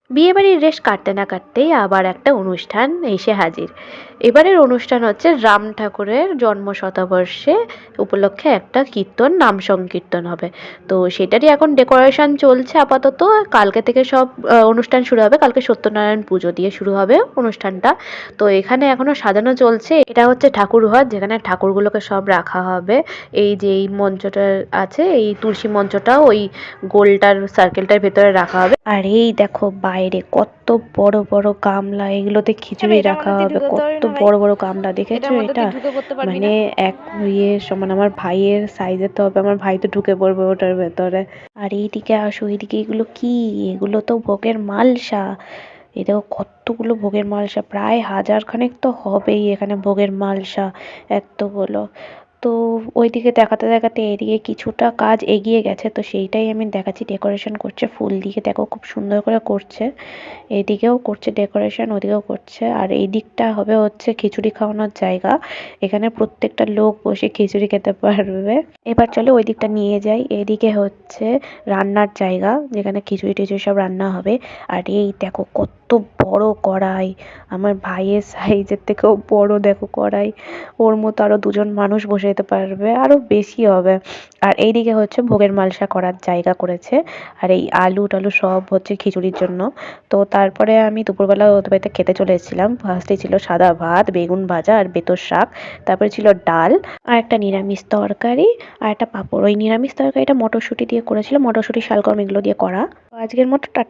বিয়েবাড়ির রেশ কাটতে না কাটতেই আবার একটা অনুষ্ঠান এসে হাজির। এবারের অনুষ্ঠান হচ্ছে রাম ঠাকুরের জন্ম শতবর্ষে উপলক্ষে একটা কীর্তন, নাম সংকীর্তন হবে। তো সেটারই এখন ডেকোরেশন চলছে আপাতত। কালকে থেকে সব অনুষ্ঠান শুরু হবে। কালকে সত্যনারায়ণ পুজো দিয়ে শুরু হবে অনুষ্ঠানটা। তো এখানে এখনো সাজানো চলছে। এটা হচ্ছে ঠাকুর ঘর, যেখানে ঠাকুরগুলোকে সব রাখা হবে। এই যে এই মঞ্চটা আছে, এই তুলসী মঞ্চটা ওই গোলটার সার্কেলটার ভেতরে রাখা হবে। আর এই দেখো বাইরে কত বড় বড় গামলা, এগুলোতে খিচুড়ি রাখা হবে। কত বড় বড় গামলা, দেখেছো এটা? মানে এক ইয়ে সমান আমার ভাইয়ের সাইজের তো হবে, আমার ভাই তো ঢুকে পড়বে ওটার ভেতরে। আর এইদিকে আসো, এইদিকে এগুলো কি? এগুলো তো ভোগের মালসা। এই দেখো কতগুলো ভোগের মালসা, প্রায় 1000 খানেক তো হবেই এখানে ভোগের মালসা এতগুলো। তো ওইদিকে দেখাতে দেখাতে এদিকে কিছুটা কাজ এগিয়ে গেছে, তো সেইটাই আমি দেখাচ্ছি। ডেকোরেশন করছে ফুল দিয়ে, দেখো খুব সুন্দর করে করছে। এদিকেও করছে ডেকোরেশন, ওদিকেও করছে। আর এই দিকটা হবে হচ্ছে খিচুড়ি খাওয়ানোর জায়গা। এখানে প্রত্যেকটা লোক বসে খিচুড়ি খেতে পারবে। এবার চলো ওই দিকটা নিয়ে যাই। এদিকে হচ্ছে রান্নার জায়গা, যেখানে খিচুড়ি টিচুড়ি সব রান্না হবে। আর এই দেখো কত বড় কড়াই, আমার ভাইয়ের সাইজের থেকেও বড় দেখো কড়াই। ওর মতো আরো দুজন মানুষ বসে যেতে পারবে, আরো বেশি হবে। আর এইদিকে হচ্ছে ভোগের মালসা করার জায়গা করেছে। আর এই আলু টালু সব হচ্ছে খিচুড়ির জন্য। তো তারপরে আমি দুপুরবেলা ওদের বাড়িতে খেতে চলে এসেছিলাম। ফার্স্টে ছিল সাদা ভাত, বেগুন ভাজা আর বেতর শাক। তারপরে ছিল ডাল আর একটা নিরামিষ তরকারি আর একটা পাঁপড়। ওই নিরামিষ তরকারিটা মটরশুঁটি দিয়ে করেছিল, মটরশুঁটি, শালগম এগুলো দিয়ে করা। তো আজকের মতো টাটা।